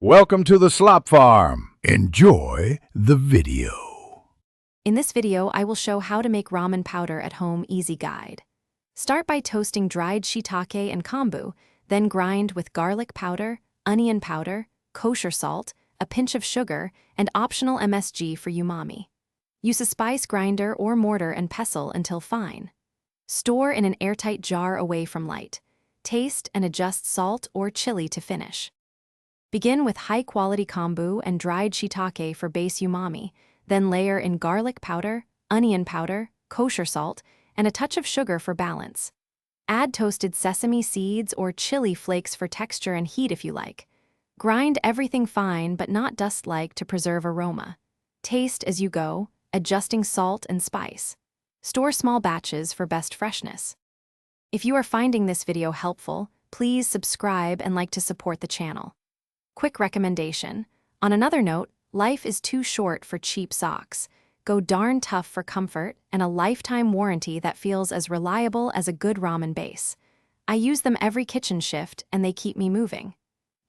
Welcome to the Slop Farm. Enjoy the video. In this video, I will show how to make ramen powder at home easy guide. Start by toasting dried shiitake and kombu, then grind with garlic powder, onion powder, kosher salt, a pinch of sugar, and optional MSG for umami. Use a spice grinder or mortar and pestle until fine. Store in an airtight jar away from light. Taste and adjust salt or chili to finish. Begin with high-quality kombu and dried shiitake for base umami, then layer in garlic powder, onion powder, kosher salt, and a touch of sugar for balance. Add toasted sesame seeds or chili flakes for texture and heat if you like. Grind everything fine but not dust-like to preserve aroma. Taste as you go, adjusting salt and spice. Store small batches for best freshness. If you are finding this video helpful, please subscribe and like to support the channel. Quick recommendation. On another note, life is too short for cheap socks. Go darn tough for comfort and a lifetime warranty that feels as reliable as a good ramen base. I use them every kitchen shift and they keep me moving.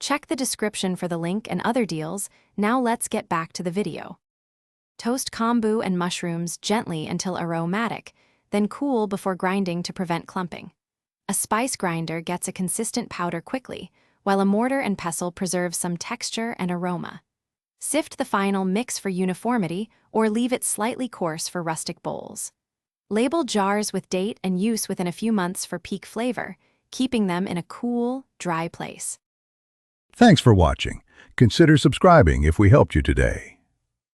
Check the description for the link and other deals. Now let's get back to the video. Toast kombu and mushrooms gently until aromatic, then cool before grinding to prevent clumping. A spice grinder gets a consistent powder quickly, while a mortar and pestle preserves some texture and aroma. Sift the final mix for uniformity or leave it slightly coarse for rustic bowls. Label jars with date and use within a few months for peak flavor, keeping them in a cool, dry place. Thanks for watching. Consider subscribing if we helped you today.